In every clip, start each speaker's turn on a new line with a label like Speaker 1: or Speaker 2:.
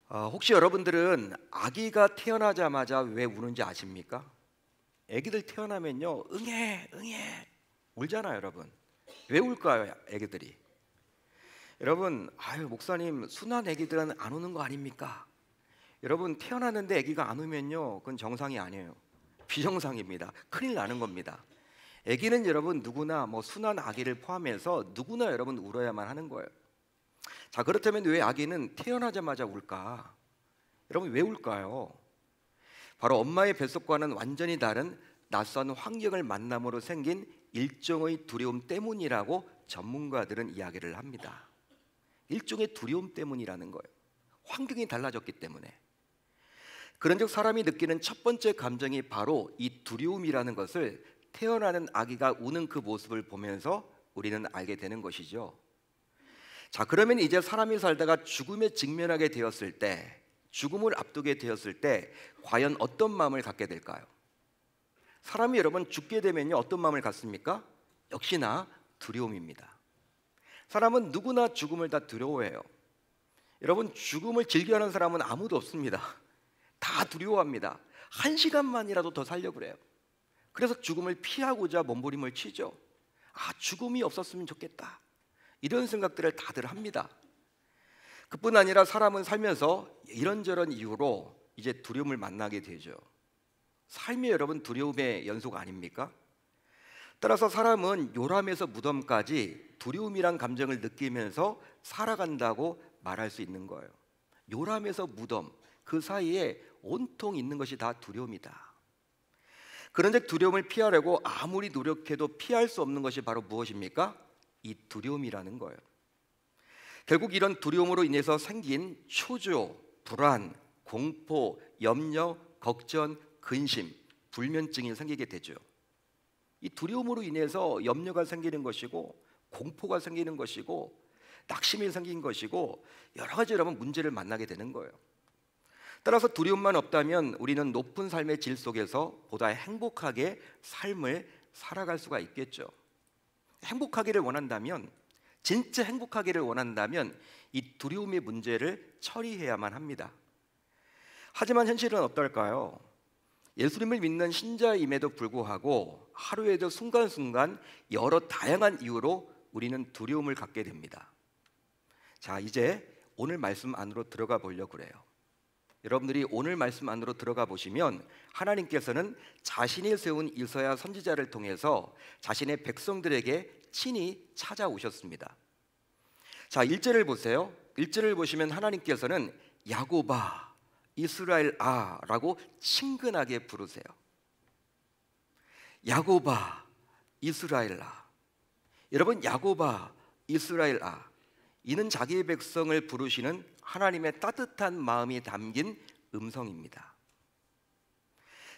Speaker 1: 혹시 여러분들은 아기가 태어나자마자 왜 우는지 아십니까? 아기들 태어나면요, 응애, 응애 울잖아요, 여러분. 왜 울까요, 아기들이? 여러분, 목사님, 순한 아기들은 안 우는 거 아닙니까? 여러분, 태어났는데 아기가 안 우면요, 그건 정상이 아니에요. 비정상입니다. 큰일 나는 겁니다. 아기는 여러분 누구나 순한 아기를 포함해서 누구나 여러분 울어야만 하는 거예요. 자, 그렇다면 왜 아기는 태어나자마자 울까? 여러분 왜 울까요? 바로 엄마의 뱃속과는 완전히 다른 낯선 환경을 만남으로 생긴 일종의 두려움 때문이라고 전문가들은 이야기를 합니다. 일종의 두려움 때문이라는 거예요. 환경이 달라졌기 때문에. 그런즉 사람이 느끼는 첫 번째 감정이 바로 이 두려움이라는 것을 태어나는 아기가 우는 그 모습을 보면서 우리는 알게 되는 것이죠. 자, 그러면 이제 사람이 살다가 죽음에 직면하게 되었을 때, 죽음을 앞두게 되었을 때 과연 어떤 마음을 갖게 될까요? 사람이 여러분 죽게 되면요, 어떤 마음을 갖습니까? 역시나 두려움입니다. 사람은 누구나 죽음을 다 두려워해요. 여러분, 죽음을 즐겨하는 사람은 아무도 없습니다. 다 두려워합니다. 한 시간만이라도 더 살려고 그래요. 그래서 죽음을 피하고자 몸부림을 치죠. 죽음이 없었으면 좋겠다, 이런 생각들을 다들 합니다. 그뿐 아니라 사람은 살면서 이런저런 이유로 이제 두려움을 만나게 되죠. 삶이 여러분 두려움의 연속 아닙니까? 따라서 사람은 요람에서 무덤까지 두려움이란 감정을 느끼면서 살아간다고 말할 수 있는 거예요. 요람에서 무덤, 그 사이에 온통 있는 것이 다 두려움이다. 그런데 두려움을 피하려고 아무리 노력해도 피할 수 없는 것이 바로 무엇입니까? 이 두려움이라는 거예요. 결국 이런 두려움으로 인해서 생긴 초조, 불안, 공포, 염려, 걱정, 근심, 불면증이 생기게 되죠. 이 두려움으로 인해서 염려가 생기는 것이고, 공포가 생기는 것이고, 낙심이 생긴 것이고, 여러 가지 여러분 문제를 만나게 되는 거예요. 따라서 두려움만 없다면 우리는 높은 삶의 질 속에서 보다 행복하게 삶을 살아갈 수가 있겠죠. 행복하기를 원한다면, 진짜 행복하기를 원한다면 이 두려움의 문제를 처리해야만 합니다. 하지만 현실은 어떨까요? 예수님을 믿는 신자임에도 불구하고 하루에도 순간순간 여러 다양한 이유로 우리는 두려움을 갖게 됩니다. 자, 이제 오늘 말씀 안으로 들어가 보려고 그래요. 여러분들이 오늘 말씀 안으로 들어가 보시면 하나님께서는 자신이 세운 이사야 선지자를 통해서 자신의 백성들에게 친히 찾아오셨습니다. 자, 1절을 보세요. 1절을 보시면 하나님께서는 야곱아, 이스라엘아 라고 친근하게 부르세요. 야곱아, 이스라엘아. 여러분, 야곱아, 이스라엘아, 이는 자기의 백성을 부르시는 하나님의 따뜻한 마음이 담긴 음성입니다.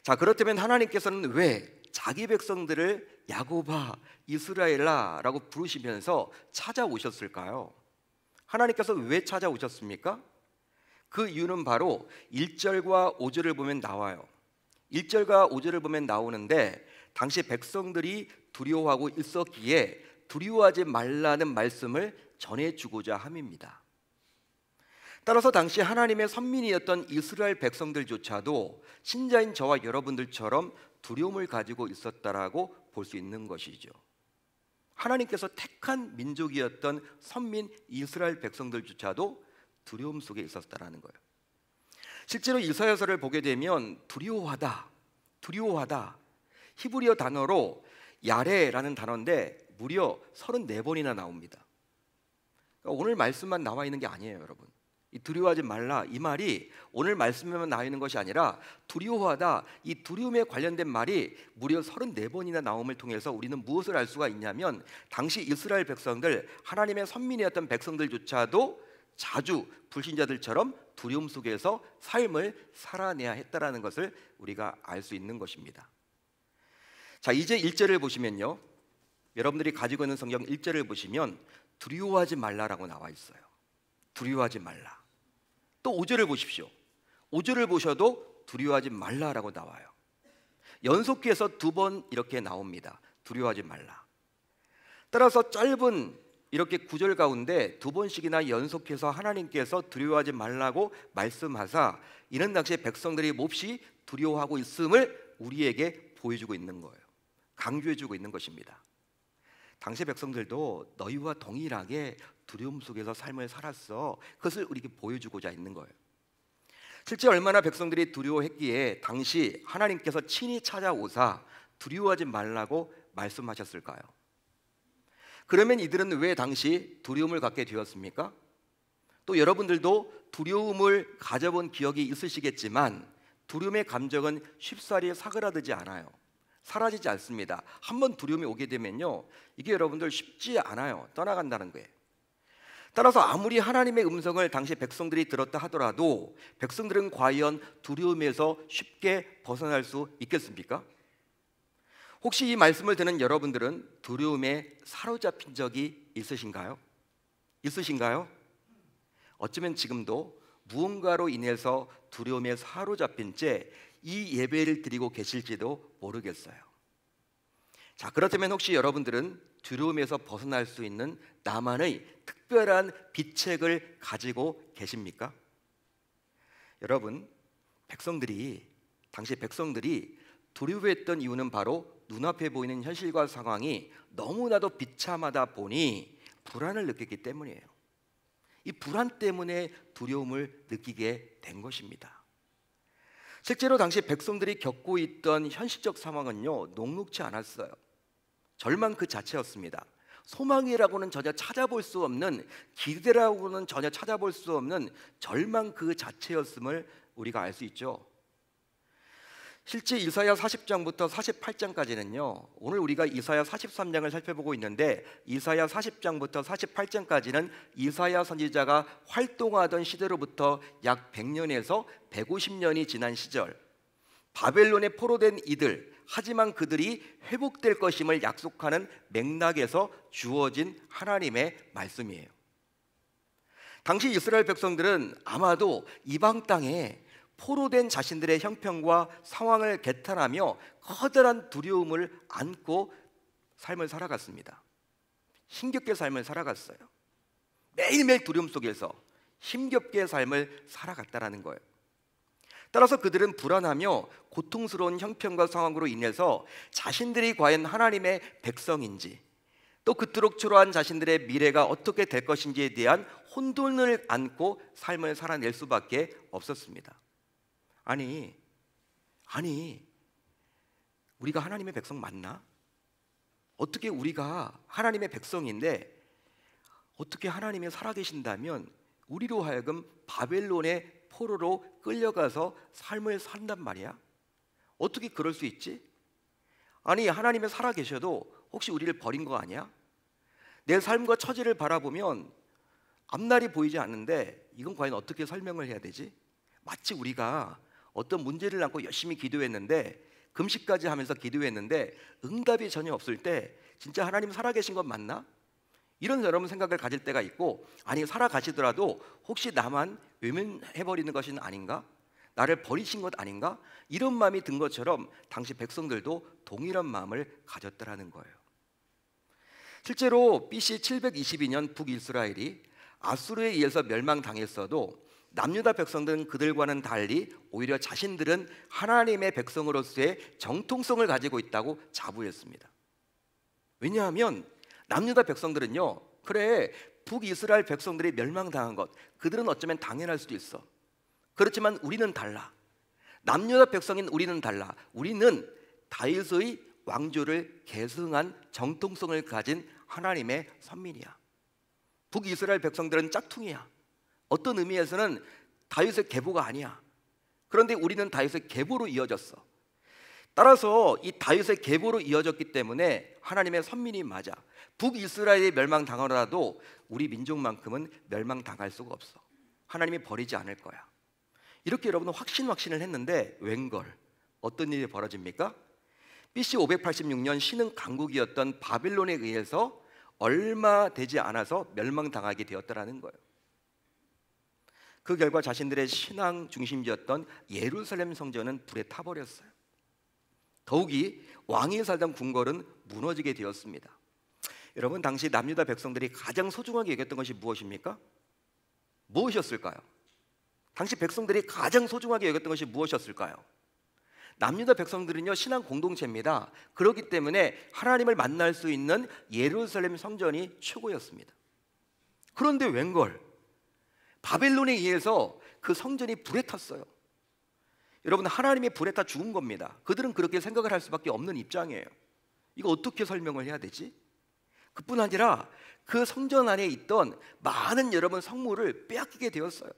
Speaker 1: 자, 그렇다면 하나님께서는 왜 자기 백성들을 야곱아, 이스라엘아 라고 부르시면서 찾아오셨을까요? 하나님께서 왜 찾아오셨습니까? 그 이유는 바로 1절과 5절을 보면 나와요. 1절과 5절을 보면 나오는데, 당시 백성들이 두려워하고 있었기에 두려워하지 말라는 말씀을 전해주고자 함입니다. 따라서 당시 하나님의 선민이었던 이스라엘 백성들조차도 신자인 저와 여러분들처럼 두려움을 가지고 있었다라고 볼 수 있는 것이죠. 하나님께서 택한 민족이었던 선민 이스라엘 백성들조차도 두려움 속에 있었다라는 거예요. 실제로 이사야서를 보게 되면 두려워하다, 두려워하다, 히브리어 단어로 야레라는 단어인데 무려 34번이나 나옵니다. 그러니까 오늘 말씀만 나와 있는 게 아니에요, 여러분. 이 두려워하지 말라, 이 말이 오늘 말씀에만 나와 있는 것이 아니라 두려워하다, 이 두려움에 관련된 말이 무려 34번이나 나옴을 통해서 우리는 무엇을 알 수가 있냐면, 당시 이스라엘 백성들, 하나님의 선민이었던 백성들조차도 자주 불신자들처럼 두려움 속에서 삶을 살아내야 했다라는 것을 우리가 알 수 있는 것입니다. 자, 이제 1절을 보시면요, 여러분들이 가지고 있는 성경 1절을 보시면 두려워하지 말라라고 나와 있어요. 두려워하지 말라. 또 5절을 보십시오. 5절을 보셔도 두려워하지 말라라고 나와요. 연속해서 2번 이렇게 나옵니다. 두려워하지 말라. 따라서 짧은 이렇게 구절 가운데 두 번씩이나 연속해서 하나님께서 두려워하지 말라고 말씀하사 이는 당시에 백성들이 몹시 두려워하고 있음을 우리에게 보여주고 있는 거예요. 강조해주고 있는 것입니다. 당시 백성들도 너희와 동일하게 두려움 속에서 삶을 살았어. 그것을 우리에게 보여주고자 있는 거예요. 실제 얼마나 백성들이 두려워했기에 당시 하나님께서 친히 찾아오사 두려워하지 말라고 말씀하셨을까요? 그러면 이들은 왜 당시 두려움을 갖게 되었습니까? 또 여러분들도 두려움을 가져본 기억이 있으시겠지만 두려움의 감정은 쉽사리 사그라들지 않아요. 사라지지 않습니다. 한번 두려움이 오게 되면요, 이게 여러분들 쉽지 않아요. 떠나간다는 거예요. 따라서 아무리 하나님의 음성을 당시 백성들이 들었다 하더라도 백성들은 과연 두려움에서 쉽게 벗어날 수 있겠습니까? 혹시 이 말씀을 듣는 여러분들은 두려움에 사로잡힌 적이 있으신가요? 있으신가요? 어쩌면 지금도 무언가로 인해서 두려움에 사로잡힌 채 이 예배를 드리고 계실지도 모르겠어요. 자, 그렇다면 혹시 여러분들은 두려움에서 벗어날 수 있는 나만의 특별한 비책을 가지고 계십니까? 여러분, 당시 백성들이 두려워했던 이유는 바로 눈앞에 보이는 현실과 상황이 너무나도 비참하다 보니 불안을 느꼈기 때문이에요. 이 불안 때문에 두려움을 느끼게 된 것입니다. 실제로 당시 백성들이 겪고 있던 현실적 상황은요, 녹록지 않았어요. 절망 그 자체였습니다. 소망이라고는 전혀 찾아볼 수 없는, 기대라고는 전혀 찾아볼 수 없는 절망 그 자체였음을 우리가 알 수 있죠. 실제 이사야 40장부터 48장까지는요, 오늘 우리가 이사야 43장을 살펴보고 있는데 이사야 40장부터 48장까지는 이사야 선지자가 활동하던 시대로부터 약 100년에서 150년이 지난 시절, 바벨론에 포로된 이들, 하지만 그들이 회복될 것임을 약속하는 맥락에서 주어진 하나님의 말씀이에요. 당시 이스라엘 백성들은 아마도 이방 땅에 포로된 자신들의 형편과 상황을 개탄하며 커다란 두려움을 안고 삶을 살아갔습니다. 힘겹게 삶을 살아갔어요. 매일매일 두려움 속에서 힘겹게 삶을 살아갔다는 거예요. 따라서 그들은 불안하며 고통스러운 형편과 상황으로 인해서 자신들이 과연 하나님의 백성인지, 또 그토록 초라한 자신들의 미래가 어떻게 될 것인지에 대한 혼돈을 안고 삶을 살아낼 수밖에 없었습니다. 아니, 우리가 하나님의 백성 맞나? 어떻게 우리가 하나님의 백성인데 어떻게 하나님이 살아계신다면 우리로 하여금 바벨론의 포로로 끌려가서 삶을 산단 말이야? 어떻게 그럴 수 있지? 아니, 하나님이 살아계셔도 혹시 우리를 버린 거 아니야? 내 삶과 처지를 바라보면 앞날이 보이지 않는데 이건 과연 어떻게 설명을 해야 되지? 마치 우리가 어떤 문제를 안고 열심히 기도했는데, 금식까지 하면서 기도했는데 응답이 전혀 없을 때 진짜 하나님 살아계신 건 맞나? 이런 여러분 생각을 가질 때가 있고, 아니 살아가시더라도 혹시 나만 외면해버리는 것은 아닌가? 나를 버리신 것 아닌가? 이런 마음이 든 것처럼 당시 백성들도 동일한 마음을 가졌다라는 거예요. 실제로 BC 722년 북이스라엘이 아수르에 의해서 멸망당했어도 남유다 백성들은 그들과는 달리 오히려 자신들은 하나님의 백성으로서의 정통성을 가지고 있다고 자부했습니다. 왜냐하면 남유다 백성들은요, 그래 북이스라엘 백성들이 멸망당한 것, 그들은 어쩌면 당연할 수도 있어. 그렇지만 우리는 달라. 남유다 백성인 우리는 달라. 우리는 다윗의 왕조를 계승한 정통성을 가진 하나님의 선민이야. 북이스라엘 백성들은 짝퉁이야. 어떤 의미에서는 다윗의 계보가 아니야. 그런데 우리는 다윗의 계보로 이어졌어. 따라서 이 다윗의 계보로 이어졌기 때문에 하나님의 선민이 맞아. 북이스라엘이 멸망당하더라도 우리 민족만큼은 멸망당할 수가 없어. 하나님이 버리지 않을 거야. 이렇게 여러분은 확신을 했는데 웬걸, 어떤 일이 벌어집니까? BC 586년 신흥 강국이었던 바빌론에 의해서 얼마 되지 않아서 멸망당하게 되었다라는 거예요. 그 결과 자신들의 신앙 중심지였던 예루살렘 성전은 불에 타버렸어요. 더욱이 왕이 살던 궁궐은 무너지게 되었습니다. 여러분, 당시 남유다 백성들이 가장 소중하게 여겼던 것이 무엇입니까? 무엇이었을까요? 당시 백성들이 가장 소중하게 여겼던 것이 무엇이었을까요? 남유다 백성들은요, 신앙 공동체입니다. 그렇기 때문에 하나님을 만날 수 있는 예루살렘 성전이 최고였습니다. 그런데 웬걸 바벨론에 의해서 그 성전이 불에 탔어요. 여러분, 하나님이 불에 타 죽은 겁니다. 그들은 그렇게 생각을 할 수밖에 없는 입장이에요. 이거 어떻게 설명을 해야 되지? 그뿐 아니라 그 성전 안에 있던 많은 여러분 성물을 빼앗기게 되었어요.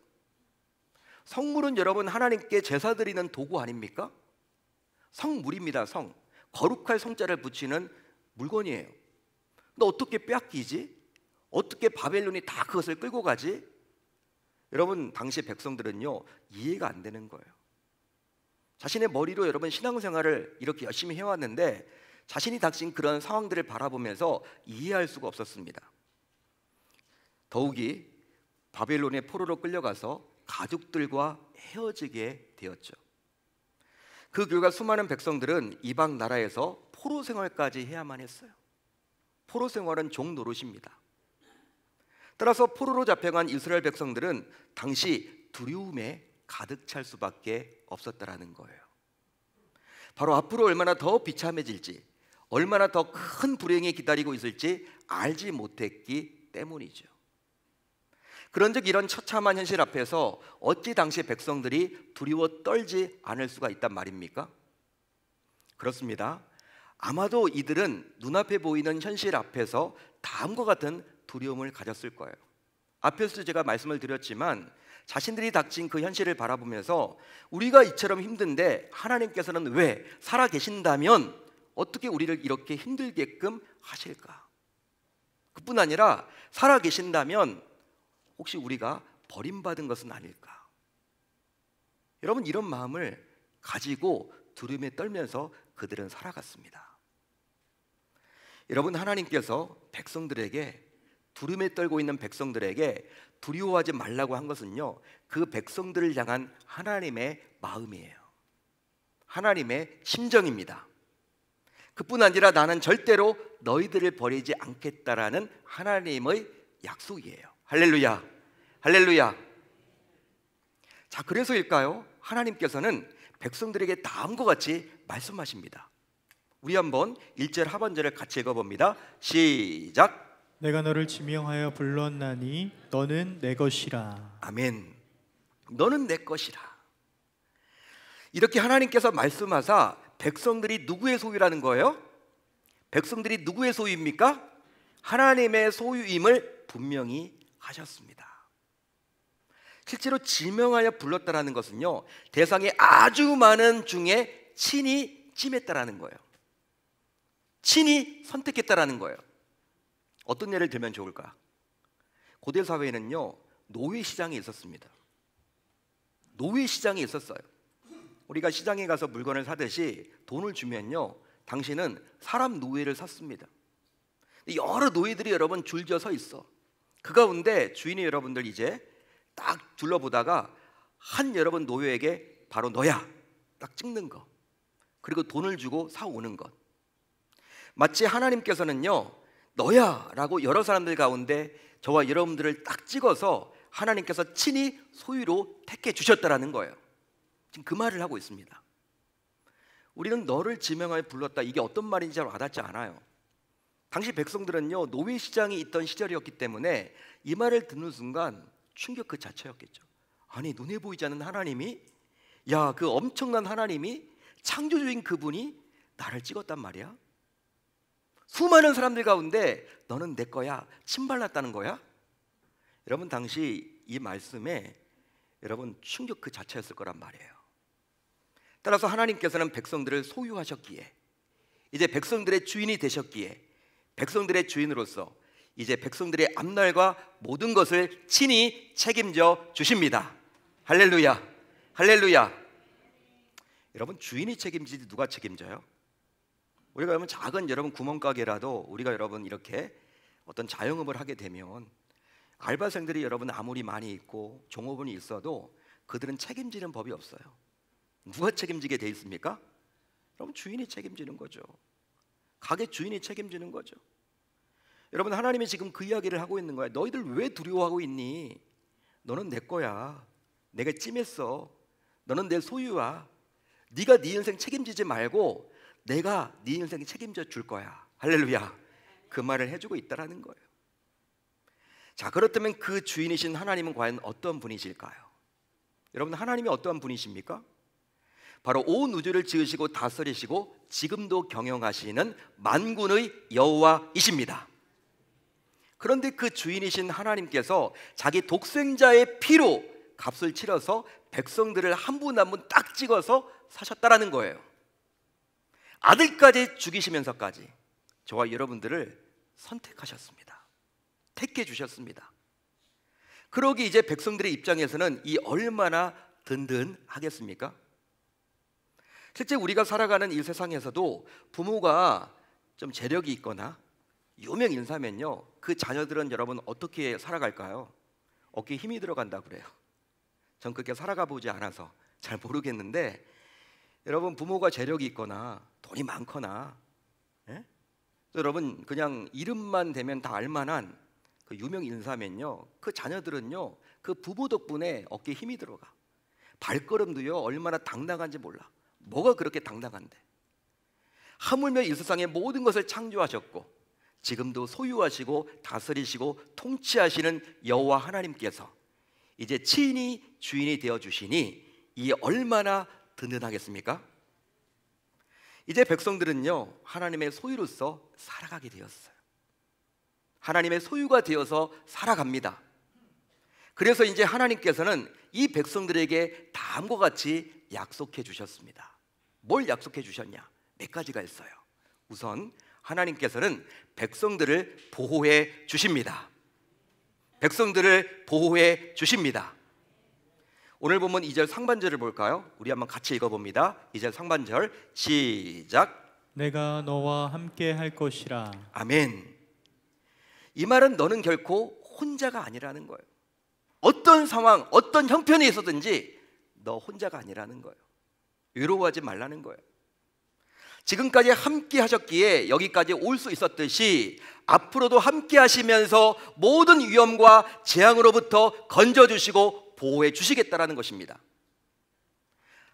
Speaker 1: 성물은 여러분 하나님께 제사 드리는 도구 아닙니까? 성물입니다. 성, 거룩할 성자를 붙이는 물건이에요. 근데 어떻게 빼앗기지? 어떻게 바벨론이 다 그것을 끌고 가지? 여러분, 당시 백성들은요, 이해가 안 되는 거예요. 자신의 머리로 여러분 신앙생활을 이렇게 열심히 해왔는데 자신이 닥친 그런 상황들을 바라보면서 이해할 수가 없었습니다. 더욱이 바벨론의 포로로 끌려가서 가족들과 헤어지게 되었죠. 그 결과 수많은 백성들은 이방 나라에서 포로 생활까지 해야만 했어요. 포로 생활은 종 노릇입니다. 따라서 포로로 잡혀간 이스라엘 백성들은 당시 두려움에 가득 찰 수밖에 없었다라는 거예요. 바로 앞으로 얼마나 더 비참해질지, 얼마나 더 큰 불행이 기다리고 있을지 알지 못했기 때문이죠. 그런즉 이런 처참한 현실 앞에서 어찌 당시 백성들이 두려워 떨지 않을 수가 있단 말입니까? 그렇습니다. 아마도 이들은 눈앞에 보이는 현실 앞에서 다음과 같은 두려움을 가졌을 거예요. 앞에서 제가 말씀을 드렸지만 자신들이 닥친 그 현실을 바라보면서 우리가 이처럼 힘든데 하나님께서는 왜 살아 계신다면 어떻게 우리를 이렇게 힘들게끔 하실까? 그뿐 아니라 살아 계신다면 혹시 우리가 버림받은 것은 아닐까? 여러분, 이런 마음을 가지고 두려움에 떨면서 그들은 살아갔습니다. 여러분, 하나님께서 백성들에게, 두려움에 떨고 있는 백성들에게 두려워하지 말라고 한 것은요, 그 백성들을 향한 하나님의 마음이에요. 하나님의 심정입니다. 그뿐 아니라 나는 절대로 너희들을 버리지 않겠다라는 하나님의 약속이에요. 할렐루야, 할렐루야. 자, 그래서일까요? 하나님께서는 백성들에게 다음과 같이 말씀하십니다. 우리 한번 1절 하반절을 같이 읽어봅니다. 시작.
Speaker 2: 내가 너를 지명하여 불렀나니 너는 내 것이라.
Speaker 1: 아멘. 너는 내 것이라. 이렇게 하나님께서 말씀하사 백성들이 누구의 소유라는 거예요? 백성들이 누구의 소유입니까? 하나님의 소유임을 분명히 하셨습니다. 실제로 지명하여 불렀다라는 것은요, 대상이 아주 많은 중에 친히 찜했다라는 거예요. 친히 선택했다라는 거예요. 어떤 예를 들면 좋을까? 고대 사회에는요, 노예 시장이 있었습니다. 노예 시장이 있었어요. 우리가 시장에 가서 물건을 사듯이 돈을 주면요, 당신은 사람 노예를 샀습니다. 여러 노예들이 여러분 줄져 서 있어. 그 가운데 주인이 여러분들 이제 딱 둘러보다가 한 여러분 노예에게 바로 너야 딱 찍는 거, 그리고 돈을 주고 사오는 것. 마치 하나님께서는요, 너야 라고 여러 사람들 가운데 저와 여러분들을 딱 찍어서 하나님께서 친히 소유로 택해 주셨다라는 거예요. 지금 그 말을 하고 있습니다. 우리는 너를 지명하여 불렀다, 이게 어떤 말인지 잘 와닿지 않아요. 당시 백성들은요, 노예 시장이 있던 시절이었기 때문에 이 말을 듣는 순간 충격 그 자체였겠죠. 아니, 눈에 보이지 않는 하나님이, 야, 그 엄청난 하나님이, 창조주인 그분이 나를 찍었단 말이야? 수많은 사람들 가운데 너는 내 거야, 침발랐다는 거야? 여러분, 당시 이 말씀에 여러분 충격 그 자체였을 거란 말이에요. 따라서 하나님께서는 백성들을 소유하셨기에, 이제 백성들의 주인이 되셨기에, 백성들의 주인으로서 이제 백성들의 앞날과 모든 것을 친히 책임져 주십니다. 할렐루야, 할렐루야. 여러분, 주인이 책임지지 누가 책임져요? 우리가 여러분 작은 여러분 구멍가게라도 우리가 여러분 이렇게 어떤 자영업을 하게 되면 알바생들이 여러분 아무리 많이 있고 종업원이 있어도 그들은 책임지는 법이 없어요. 누가 책임지게 돼 있습니까? 여러분, 주인이 책임지는 거죠. 가게 주인이 책임지는 거죠. 여러분, 하나님이 지금 그 이야기를 하고 있는 거야. 너희들 왜 두려워하고 있니? 너는 내 거야. 내가 찜했어. 너는 내 소유야. 네가 네 인생 책임지지 말고 내가 네 인생 책임져 줄 거야. 할렐루야. 그 말을 해주고 있다라는 거예요. 자, 그렇다면 그 주인이신 하나님은 과연 어떤 분이실까요? 여러분, 하나님이 어떠한 분이십니까? 바로 온 우주를 지으시고 다스리시고 지금도 경영하시는 만군의 여호와이십니다. 그런데 그 주인이신 하나님께서 자기 독생자의 피로 값을 치러서 백성들을 한 분 한 분 딱 찍어서 사셨다라는 거예요. 아들까지 죽이시면서까지 저와 여러분들을 선택하셨습니다. 택해 주셨습니다. 그러기 이제 백성들의 입장에서는 이 얼마나 든든하겠습니까? 실제 우리가 살아가는 이 세상에서도 부모가 좀 재력이 있거나 유명 인사면요, 그 자녀들은 여러분 어떻게 살아갈까요? 어깨에 힘이 들어간다 그래요. 전 그렇게 살아가 보지 않아서 잘 모르겠는데, 여러분 부모가 재력이 있거나 돈이 많거나, 예? 여러분 그냥 이름만 대면 다 알만한 그 유명 인사면요, 그 자녀들은요 그 부모 덕분에 어깨에 힘이 들어가. 발걸음도요 얼마나 당당한지 몰라. 뭐가 그렇게 당당한데? 하물며 이 세상의 모든 것을 창조하셨고 지금도 소유하시고 다스리시고 통치하시는 여호와 하나님께서 이제 친히 주인이 되어 주시니 이 얼마나 든든하겠습니까? 이제 백성들은요 하나님의 소유로서 살아가게 되었어요. 하나님의 소유가 되어서 살아갑니다. 그래서 이제 하나님께서는 이 백성들에게 다음과 같이 약속해 주셨습니다. 뭘 약속해 주셨냐? 몇 가지가 있어요. 우선 하나님께서는 백성들을 보호해 주십니다. 백성들을 보호해 주십니다. 오늘 본문 2절 상반절을 볼까요? 우리 한번 같이 읽어봅니다. 2절 상반절 시작.
Speaker 2: 내가 너와 함께 할 것이라.
Speaker 1: 아멘. 이 말은 너는 결코 혼자가 아니라는 거예요. 어떤 상황, 어떤 형편이 있었든지 너 혼자가 아니라는 거예요. 외로워하지 말라는 거예요. 지금까지 함께 하셨기에 여기까지 올 수 있었듯이 앞으로도 함께 하시면서 모든 위험과 재앙으로부터 건져주시고 보호해 주시겠다라는 것입니다.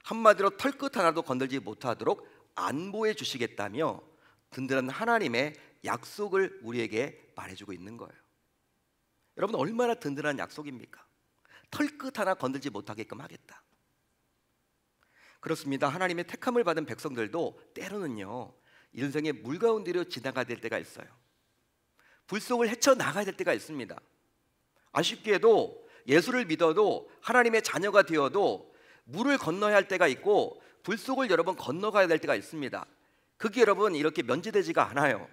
Speaker 1: 한마디로 털끝 하나도 건들지 못하도록 안보해 주시겠다며 든든한 하나님의 약속을 우리에게 말해주고 있는 거예요. 여러분, 얼마나 든든한 약속입니까? 털끝 하나 건들지 못하게끔 하겠다. 그렇습니다. 하나님의 택함을 받은 백성들도 때로는요 인생의 물 가운데로 지나가야 될 때가 있어요. 불 속을 헤쳐나가야 될 때가 있습니다. 아쉽게도 예수를 믿어도 하나님의 자녀가 되어도 물을 건너야 할 때가 있고 불 속을 여러분 건너가야 될 때가 있습니다. 그게 여러분 이렇게 면제되지가 않아요.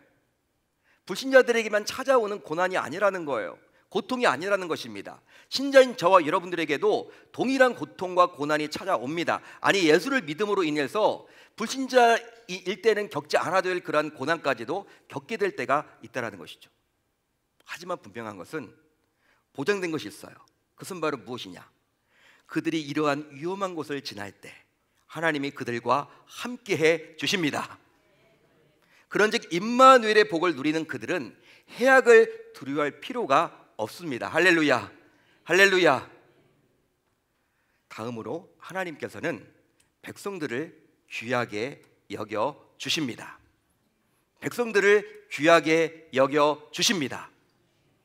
Speaker 1: 불신자들에게만 찾아오는 고난이 아니라는 거예요. 고통이 아니라는 것입니다. 신자인 저와 여러분들에게도 동일한 고통과 고난이 찾아옵니다. 아니, 예수를 믿음으로 인해서 불신자일 때는 겪지 않아도 될 그러한 고난까지도 겪게 될 때가 있다는 것이죠. 하지만 분명한 것은 보장된 것이 있어요. 그것은 바로 무엇이냐? 그들이 이러한 위험한 곳을 지날 때 하나님이 그들과 함께해 주십니다. 그런즉 임마누엘의 복을 누리는 그들은 해악을 두려워할 필요가 없습니다. 할렐루야, 할렐루야. 다음으로 하나님께서는 백성들을 귀하게 여겨 주십니다. 백성들을 귀하게 여겨 주십니다.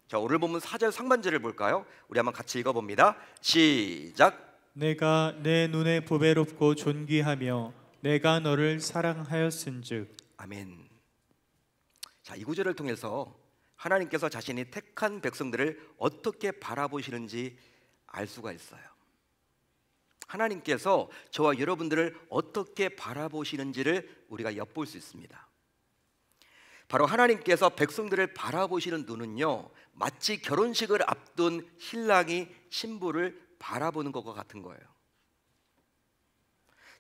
Speaker 1: 자, 오늘 본문 4절 상반절을 볼까요? 우리 한번 같이 읽어봅니다. 시작.
Speaker 2: 내가 내 눈에 보배롭고 존귀하며 내가 너를 사랑하였은즉.
Speaker 1: 아멘. 자, 이 구절을 통해서 하나님께서 자신이 택한 백성들을 어떻게 바라보시는지 알 수가 있어요. 하나님께서 저와 여러분들을 어떻게 바라보시는지를 우리가 엿볼 수 있습니다. 바로 하나님께서 백성들을 바라보시는 눈은요 마치 결혼식을 앞둔 신랑이 신부를 바라보는 것과 같은 거예요.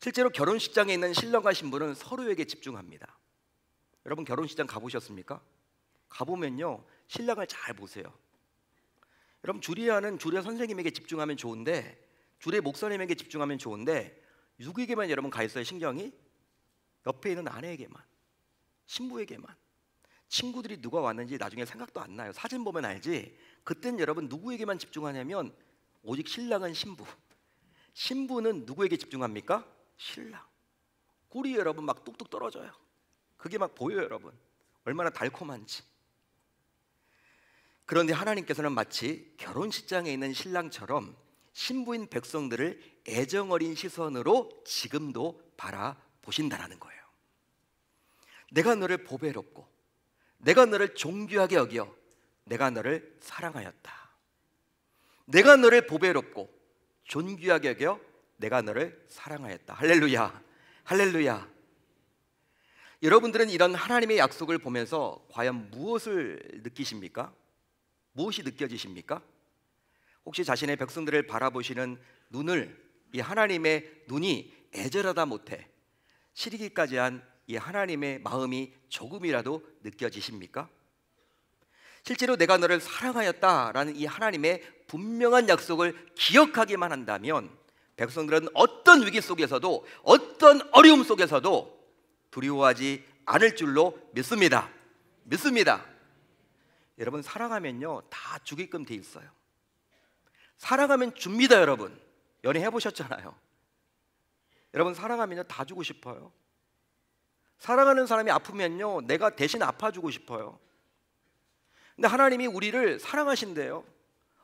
Speaker 1: 실제로 결혼식장에 있는 신랑과 신부는 서로에게 집중합니다. 여러분 결혼식장 가보셨습니까? 가보면요 신랑을 잘 보세요. 여러분 주례하는 주례 선생님에게 집중하면 좋은데, 주례 목사님에게 집중하면 좋은데, 누구에게만 여러분 가 있어요 신경이? 옆에 있는 아내에게만, 신부에게만. 친구들이 누가 왔는지 나중에 생각도 안 나요. 사진 보면 알지. 그땐 여러분 누구에게만 집중하냐면 오직 신랑은 신부, 신부는 누구에게 집중합니까? 신랑. 꿀이 여러분 막 뚝뚝 떨어져요. 그게 막 보여요 여러분. 얼마나 달콤한지. 그런데 하나님께서는 마치 결혼식장에 있는 신랑처럼 신부인 백성들을 애정어린 시선으로 지금도 바라보신다라는 거예요. 내가 너를 보배롭고 내가 너를 존귀하게 여겨 내가 너를 사랑하였다. 내가 너를 보배롭고 존귀하게 여겨 내가 너를 사랑하였다. 할렐루야, 할렐루야. 여러분들은 이런 하나님의 약속을 보면서 과연 무엇을 느끼십니까? 무엇이 느껴지십니까? 혹시 자신의 백성들을 바라보시는 눈을, 이 하나님의 눈이 애절하다 못해 시리기까지 한 이 하나님의 마음이 조금이라도 느껴지십니까? 실제로 내가 너를 사랑하였다라는 이 하나님의 분명한 약속을 기억하기만 한다면 백성들은 어떤 위기 속에서도 어떤 어려움 속에서도 두려워하지 않을 줄로 믿습니다. 믿습니다. 여러분, 사랑하면요 다 주게끔 돼 있어요. 사랑하면 줍니다. 여러분, 연애해 보셨잖아요. 여러분, 사랑하면요 다 주고 싶어요. 사랑하는 사람이 아프면요 내가 대신 아파주고 싶어요. 근데 하나님이 우리를 사랑하신대요.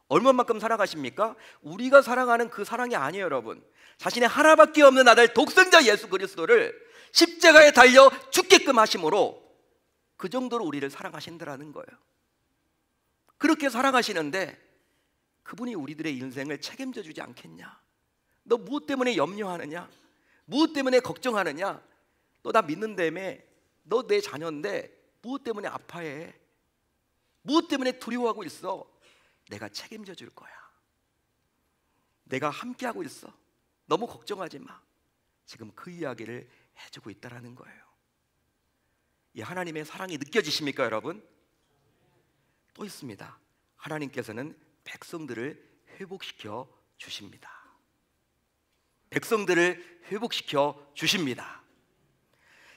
Speaker 1: 얼마만큼 사랑하십니까? 우리가 사랑하는 그 사랑이 아니에요 여러분. 자신의 하나밖에 없는 아들 독생자 예수 그리스도를 십자가에 달려 죽게끔 하심으로 그 정도로 우리를 사랑하신다라는 거예요. 그렇게 사랑하시는데 그분이 우리들의 인생을 책임져 주지 않겠냐? 너 무엇 때문에 염려하느냐? 무엇 때문에 걱정하느냐? 너 나 믿는다며? 너 내 자녀인데 무엇 때문에 아파해? 무엇 때문에 두려워하고 있어? 내가 책임져 줄 거야. 내가 함께하고 있어. 너무 걱정하지 마. 지금 그 이야기를 해주고 있다라는 거예요. 이 하나님의 사랑이 느껴지십니까 여러분? 또 있습니다. 하나님께서는 백성들을 회복시켜 주십니다. 백성들을 회복시켜 주십니다.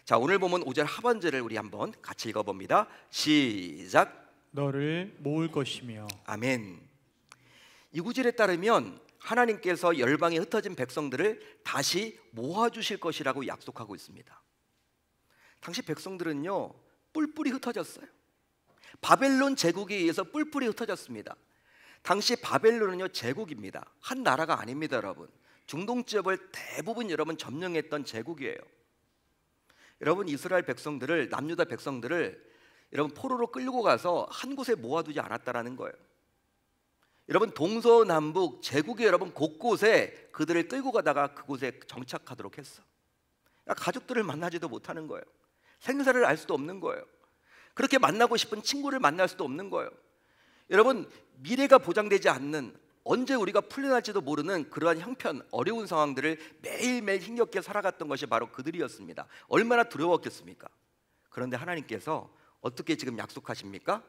Speaker 1: 자, 오늘 보면 5절 하반절을 우리 한번 같이 읽어봅니다. 시작.
Speaker 2: 너를 모을 것이며.
Speaker 1: 아멘. 이 구절에 따르면 하나님께서 열방에 흩어진 백성들을 다시 모아주실 것이라고 약속하고 있습니다. 당시 백성들은요 뿔뿔이 흩어졌어요. 바벨론 제국에 의해서 뿔뿔이 흩어졌습니다. 당시 바벨론은요 제국입니다. 한 나라가 아닙니다 여러분. 중동 지역을 대부분 여러분 점령했던 제국이에요. 여러분, 이스라엘 백성들을, 남유다 백성들을 여러분 포로로 끌고 가서 한 곳에 모아두지 않았다라는 거예요. 여러분, 동서남북 제국의 여러분 곳곳에 그들을 끌고 가다가 그곳에 정착하도록 했어. 가족들을 만나지도 못하는 거예요. 생사를 알 수도 없는 거예요. 그렇게 만나고 싶은 친구를 만날 수도 없는 거예요. 여러분, 미래가 보장되지 않는, 언제 우리가 풀려날지도 모르는 그러한 형편, 어려운 상황들을 매일매일 힘겹게 살아갔던 것이 바로 그들이었습니다. 얼마나 두려웠겠습니까? 그런데 하나님께서 어떻게 지금 약속하십니까?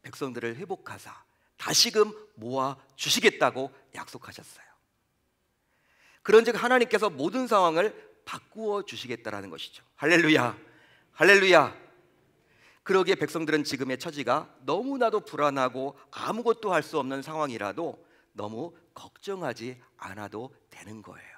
Speaker 1: 백성들을 회복하사 다시금 모아 주시겠다고 약속하셨어요. 그런즉 하나님께서 모든 상황을 바꾸어 주시겠다라는 것이죠. 할렐루야, 할렐루야. 그러기에 백성들은 지금의 처지가 너무나도 불안하고 아무것도 할 수 없는 상황이라도 너무 걱정하지 않아도 되는 거예요.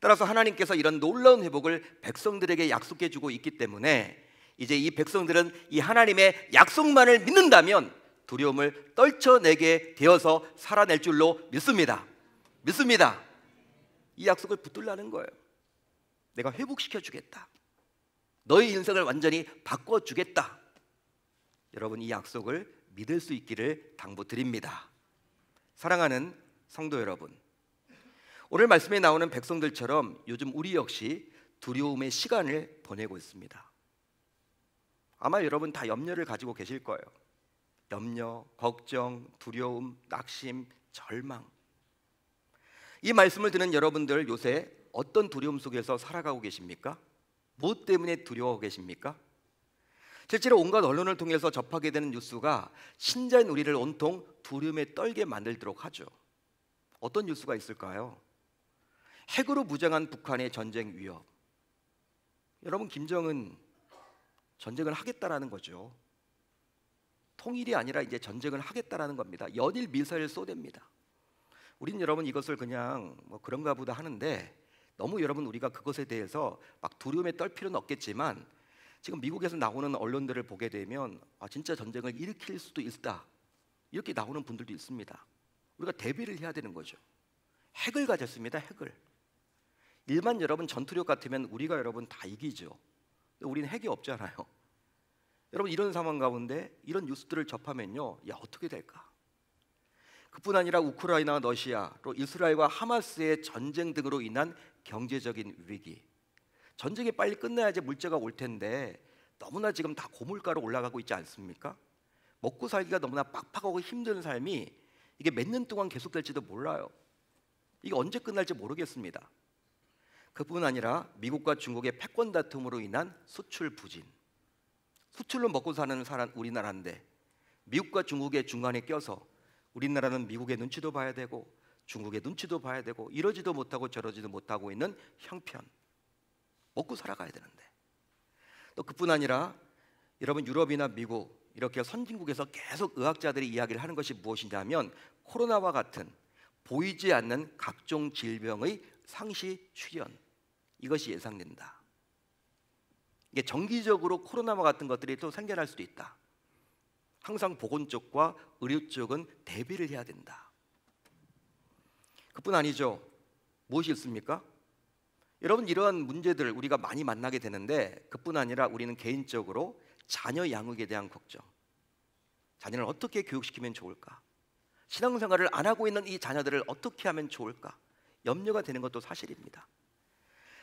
Speaker 1: 따라서 하나님께서 이런 놀라운 회복을 백성들에게 약속해 주고 있기 때문에 이제 이 백성들은 이 하나님의 약속만을 믿는다면 두려움을 떨쳐내게 되어서 살아낼 줄로 믿습니다. 믿습니다. 이 약속을 붙들라는 거예요. 내가 회복시켜 주겠다. 너의 인생을 완전히 바꿔주겠다. 여러분, 이 약속을 믿을 수 있기를 당부드립니다. 사랑하는 성도 여러분, 오늘 말씀에 나오는 백성들처럼 요즘 우리 역시 두려움의 시간을 보내고 있습니다. 아마 여러분 다 염려를 가지고 계실 거예요. 염려, 걱정, 두려움, 낙심, 절망. 이 말씀을 듣는 여러분들 요새 어떤 두려움 속에서 살아가고 계십니까? 무엇 때문에 두려워하고 계십니까? 실제로 온갖 언론을 통해서 접하게 되는 뉴스가 신자인 우리를 온통 두려움에 떨게 만들도록 하죠. 어떤 뉴스가 있을까요? 핵으로 무장한 북한의 전쟁 위협. 여러분, 김정은 전쟁을 하겠다라는 거죠. 통일이 아니라 이제 전쟁을 하겠다라는 겁니다. 연일 미사일 쏘댑니다. 우린 여러분 이것을 그냥 뭐 그런가 보다 하는데, 너무 여러분 우리가 그것에 대해서 막 두려움에 떨 필요는 없겠지만, 지금 미국에서 나오는 언론들을 보게 되면 진짜 전쟁을 일으킬 수도 있다, 이렇게 나오는 분들도 있습니다. 우리가 대비를 해야 되는 거죠. 핵을 가졌습니다. 핵을. 일반 여러분 전투력 같으면 우리가 여러분 다 이기죠. 우리는 핵이 없잖아요. 여러분 이런 상황 가운데 이런 뉴스들을 접하면요, 야 어떻게 될까? 그뿐 아니라 우크라이나, 러시아, 또 이스라엘과 하마스의 전쟁 등으로 인한 경제적인 위기. 전쟁이 빨리 끝나야지 물자가 올 텐데 너무나 지금 다 고물가로 올라가고 있지 않습니까? 먹고 살기가 너무나 빡빡하고 힘든 삶이 이게 몇 년 동안 계속될지도 몰라요. 이게 언제 끝날지 모르겠습니다. 그뿐 아니라 미국과 중국의 패권 다툼으로 인한 수출 부진. 수출로 먹고 사는 우리나라인데 미국과 중국의 중간에 껴서 우리나라는 미국의 눈치도 봐야 되고 중국의 눈치도 봐야 되고 이러지도 못하고 저러지도 못하고 있는 형편. 먹고 살아가야 되는데. 또 그뿐 아니라 여러분 유럽이나 미국 이렇게 선진국에서 계속 의학자들이 이야기를 하는 것이 무엇이냐면 코로나와 같은 보이지 않는 각종 질병의 상시 출현, 이것이 예상된다. 이게 정기적으로 코로나와 같은 것들이 또 생겨날 수도 있다. 항상 보건 쪽과 의료 쪽은 대비를 해야 된다. 그뿐 아니죠. 무엇이 있습니까? 여러분 이러한 문제들 우리가 많이 만나게 되는데, 그뿐 아니라 우리는 개인적으로 자녀 양육에 대한 걱정. 자녀를 어떻게 교육시키면 좋을까? 신앙생활을 안 하고 있는 이 자녀들을 어떻게 하면 좋을까? 염려가 되는 것도 사실입니다.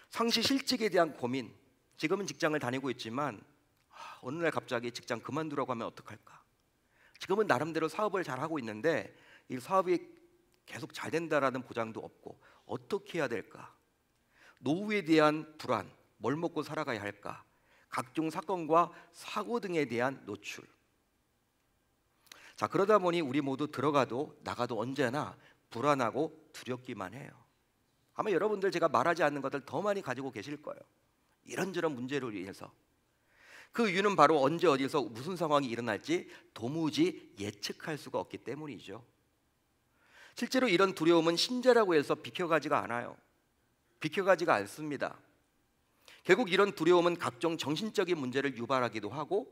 Speaker 1: 상시 실직에 대한 고민. 지금은 직장을 다니고 있지만 어느 날 갑자기 직장 그만두라고 하면 어떡할까? 지금은 나름대로 사업을 잘하고 있는데 이 사업이 계속 잘 된다라는 보장도 없고 어떻게 해야 될까? 노후에 대한 불안, 뭘 먹고 살아가야 할까? 각종 사건과 사고 등에 대한 노출. 자, 그러다 보니 우리 모두 들어가도 나가도 언제나 불안하고 두렵기만 해요. 아마 여러분들 제가 말하지 않는 것들 더 많이 가지고 계실 거예요. 이런저런 문제로 인해서. 그 이유는 바로 언제 어디서 무슨 상황이 일어날지 도무지 예측할 수가 없기 때문이죠. 실제로 이런 두려움은 신자라고 해서 비켜가지가 않아요. 비켜가지가 않습니다. 결국 이런 두려움은 각종 정신적인 문제를 유발하기도 하고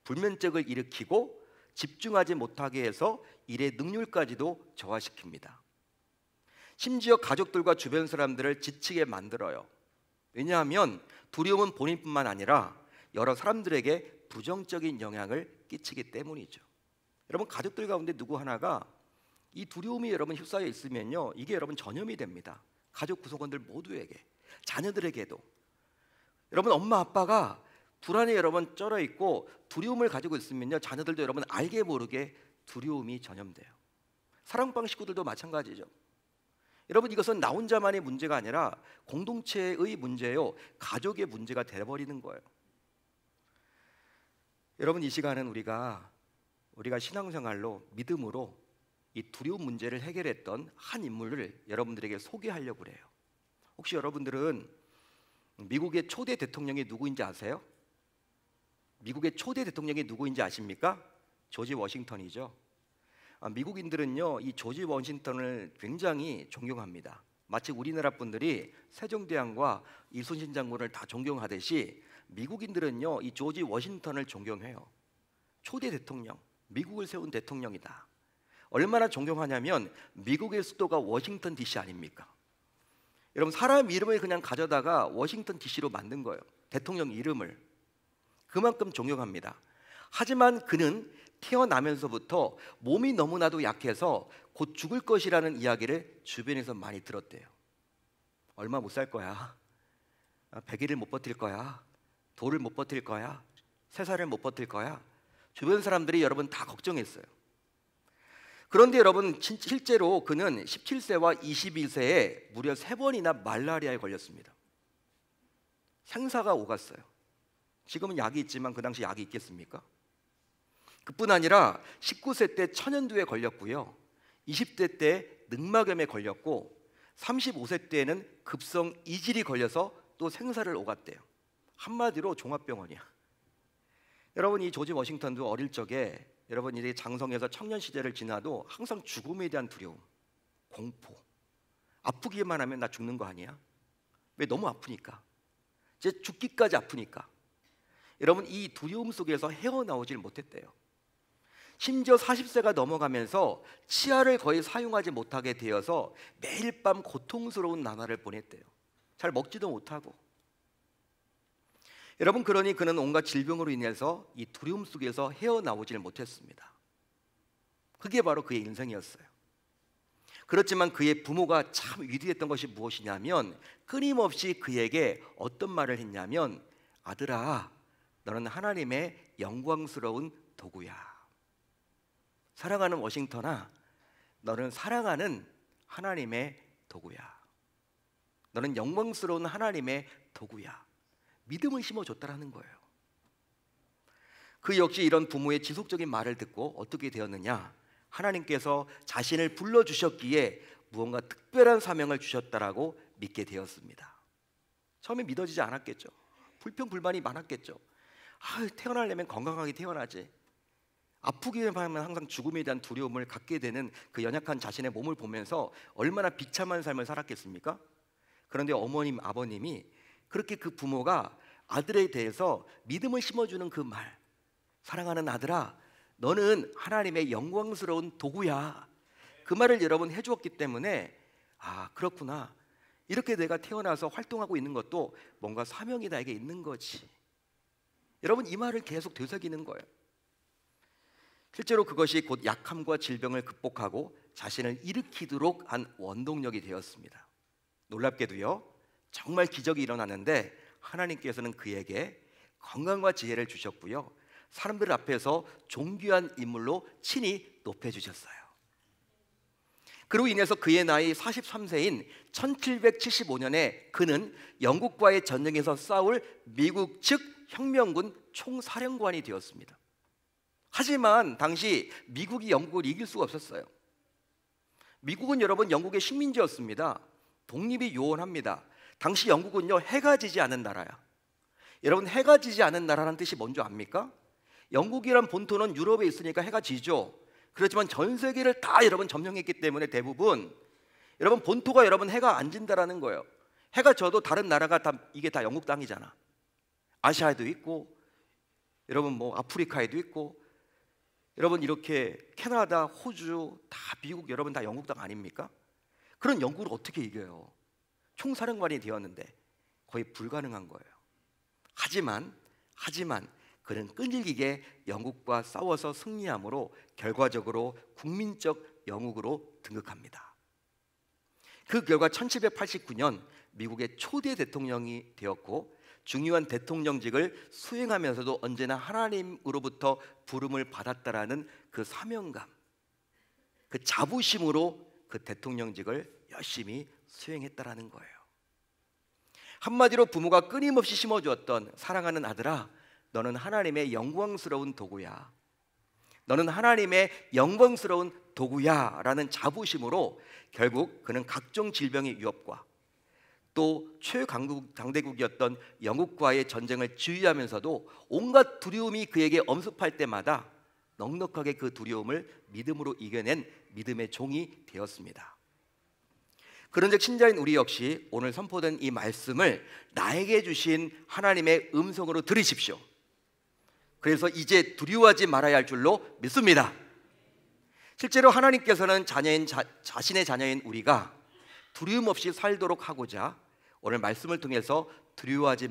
Speaker 1: 불면증을 일으키고 집중하지 못하게 해서 일의 능률까지도 저하시킵니다. 심지어 가족들과 주변 사람들을 지치게 만들어요. 왜냐하면 두려움은 본인뿐만 아니라 여러 사람들에게 부정적인 영향을 끼치기 때문이죠. 여러분 가족들 가운데 누구 하나가 이 두려움이 여러분 휩싸여 있으면요, 이게 여러분 전염이 됩니다. 가족 구성원들 모두에게, 자녀들에게도. 여러분 엄마 아빠가 불안에 여러분 쩔어 있고 두려움을 가지고 있으면요, 자녀들도 여러분 알게 모르게 두려움이 전염돼요. 사랑방 식구들도 마찬가지죠. 여러분 이것은 나 혼자만의 문제가 아니라 공동체의 문제요, 가족의 문제가 되어버리는 거예요. 여러분 이 시간은 우리가 신앙생활로 믿음으로 이 두려움 문제를 해결했던 한 인물을 여러분들에게 소개하려고 그래요. 혹시 여러분들은 미국의 초대 대통령이 누구인지 아세요? 미국의 초대 대통령이 누구인지 아십니까? 조지 워싱턴이죠. 미국인들은요, 이 조지 워싱턴을 굉장히 존경합니다. 마치 우리나라 분들이 세종대왕과 이순신 장군을 다 존경하듯이 미국인들은요, 이 조지 워싱턴을 존경해요. 초대 대통령, 미국을 세운 대통령이다. 얼마나 존경하냐면 미국의 수도가 워싱턴 DC 아닙니까? 여러분 사람 이름을 그냥 가져다가 워싱턴 DC로 만든 거예요. 대통령 이름을. 그만큼 존경합니다. 하지만 그는 태어나면서부터 몸이 너무나도 약해서 곧 죽을 것이라는 이야기를 주변에서 많이 들었대요. 얼마 못 살 거야. 100일을 못 버틸 거야. 돌을 못 버틸 거야. 3살을 못 버틸 거야. 주변 사람들이 여러분 다 걱정했어요. 그런데 여러분 실제로 그는 17세와 22세에 무려 3번이나 말라리아에 걸렸습니다. 생사가 오갔어요. 지금은 약이 있지만 그 당시 약이 있겠습니까? 그뿐 아니라 19세 때 천연두에 걸렸고요, 20대 때 늑막염에 걸렸고 35세 때에는 급성 이질이 걸려서 또 생사를 오갔대요. 한마디로 종합병원이야. 여러분, 이 조지 워싱턴도 어릴 적에 여러분 이제 장성에서 청년 시절을 지나도 항상 죽음에 대한 두려움, 공포, 아프기만 하면 나 죽는 거 아니야? 왜? 너무 아프니까. 이제 죽기까지 아프니까. 여러분, 이 두려움 속에서 헤어나오질 못했대요. 심지어 40세가 넘어가면서 치아를 거의 사용하지 못하게 되어서 매일 밤 고통스러운 나날을 보냈대요. 잘 먹지도 못하고. 여러분, 그러니 그는 온갖 질병으로 인해서 이 두려움 속에서 헤어나오질 못했습니다. 그게 바로 그의 인생이었어요. 그렇지만 그의 부모가 참 위대했던 것이 무엇이냐면 끊임없이 그에게 어떤 말을 했냐면, 아들아, 너는 하나님의 영광스러운 도구야. 사랑하는 워싱턴아, 너는 사랑하는 하나님의 도구야. 너는 영광스러운 하나님의 도구야. 믿음을 심어줬다라는 거예요. 그 역시 이런 부모의 지속적인 말을 듣고 어떻게 되었느냐? 하나님께서 자신을 불러주셨기에 무언가 특별한 사명을 주셨다라고 믿게 되었습니다. 처음에 믿어지지 않았겠죠. 불평불만이 많았겠죠. 태어나려면 건강하게 태어나지. 아프기만 하면 항상 죽음에 대한 두려움을 갖게 되는 그 연약한 자신의 몸을 보면서 얼마나 비참한 삶을 살았겠습니까? 그런데 어머님, 아버님이 그렇게 그 부모가 아들에 대해서 믿음을 심어주는 그 말, 사랑하는 아들아, 너는 하나님의 영광스러운 도구야. 그 말을 여러분 해주었기 때문에 그렇구나. 이렇게 내가 태어나서 활동하고 있는 것도 뭔가 사명이 나에게 있는 거지. 여러분, 이 말을 계속 되새기는 거예요. 실제로 그것이 곧 약함과 질병을 극복하고 자신을 일으키도록 한 원동력이 되었습니다. 놀랍게도요, 정말 기적이 일어났는데 하나님께서는 그에게 건강과 지혜를 주셨고요, 사람들 앞에서 존귀한 인물로 친히 높여주셨어요. 그로 인해서 그의 나이 43세인 1775년에 그는 영국과의 전쟁에서 싸울 미국 측 혁명군 총사령관이 되었습니다. 하지만 당시 미국이 영국을 이길 수가 없었어요. 미국은 여러분 영국의 식민지였습니다. 독립이 요원합니다. 당시 영국은요, 해가 지지 않은 나라야. 여러분, 해가 지지 않은 나라라는 뜻이 뭔지 압니까? 영국이란 본토는 유럽에 있으니까 해가 지죠. 그렇지만 전 세계를 다 여러분 점령했기 때문에 대부분 여러분 본토가 여러분 해가 안 진다라는 거예요. 해가 져도 다른 나라가 다 이게 다 영국 땅이잖아. 아시아에도 있고 여러분 뭐 아프리카에도 있고 여러분 이렇게 캐나다, 호주 다 미국 여러분 다 영국 땅 아닙니까? 그런 영국을 어떻게 이겨요? 총사령관이 되었는데 거의 불가능한 거예요. 하지만 그는 끈질기게 영국과 싸워서 승리함으로 결과적으로 국민적 영국으로 등극합니다. 그 결과 1789년 미국의 초대 대통령이 되었고 중요한 대통령직을 수행하면서도 언제나 하나님으로부터 부름을 받았다라는 그 사명감, 그 자부심으로 그 대통령직을 열심히 수행했다라는 거예요. 한마디로 부모가 끊임없이 심어주었던 사랑하는 아들아, 너는 하나님의 영광스러운 도구야. 너는 하나님의 영광스러운 도구야 라는 자부심으로 결국 그는 각종 질병의 위협과 또 최강대국이었던 영국과의 전쟁을 지휘하면서도 온갖 두려움이 그에게 엄습할 때마다 넉넉하게 그 두려움을 믿음으로 이겨낸 믿음의 종이 되었습니다. 그런즉 신자인 우리 역시 오늘 선포된 이 말씀을 나에게 주신 하나님의 음성으로 들으십시오. 그래서 이제 두려워하지 말아야 할 줄로 믿습니다. 실제로 하나님께서는 자신의 자녀인 우리가 두려움 없이 살도록 하고자 오늘 말씀을 통해서 두려워하지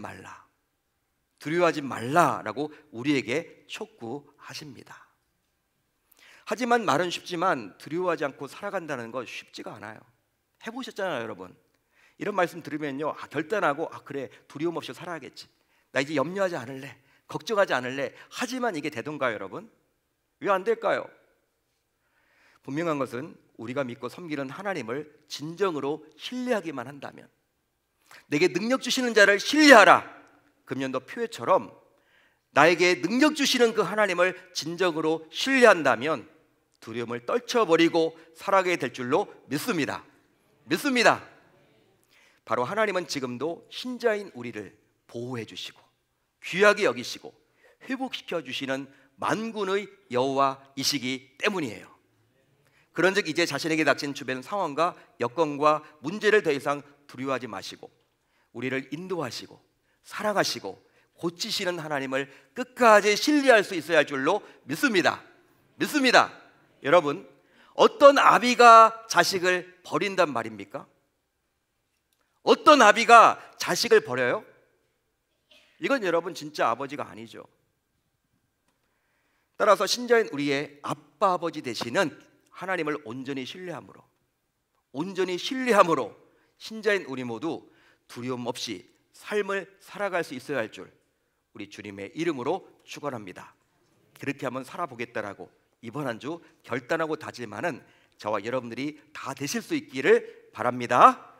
Speaker 1: 말라라고 우리에게 촉구하십니다. 하지만 말은 쉽지만 두려워하지 않고 살아간다는 건 쉽지가 않아요. 해보셨잖아요, 여러분. 이런 말씀 들으면요, 결단하고 그래, 두려움 없이 살아야겠지. 나 이제 염려하지 않을래, 걱정하지 않을래. 하지만 이게 되던가요, 여러분? 왜 안 될까요? 분명한 것은 우리가 믿고 섬기는 하나님을 진정으로 신뢰하기만 한다면, 내게 능력 주시는 자를 신뢰하라. 금년도 표회처럼 나에게 능력 주시는 그 하나님을 진정으로 신뢰한다면 두려움을 떨쳐버리고 살아가게 될 줄로 믿습니다. 바로 하나님은 지금도 신자인 우리를 보호해 주시고 귀하게 여기시고 회복시켜 주시는 만군의 여호와이시기 때문이에요. 그런즉 이제 자신에게 닥친 주변 상황과 여건과 문제를 더 이상 두려워하지 마시고 우리를 인도하시고 사랑하시고 고치시는 하나님을 끝까지 신뢰할 수 있어야 할 줄로 믿습니다. 여러분, 어떤 아비가 자식을 버린단 말입니까? 어떤 아비가 자식을 버려요? 이건 여러분 진짜 아버지가 아니죠. 따라서 신자인 우리의 아빠 아버지 되시는 하나님을 온전히 신뢰함으로 신자인 우리 모두 두려움 없이 삶을 살아갈 수 있어야 할 줄 우리 주님의 이름으로 축원합니다. 그렇게 한번 살아보겠다라고 이번 한 주 결단하고 다짐하는 저와 여러분들이 다 되실 수 있기를 바랍니다.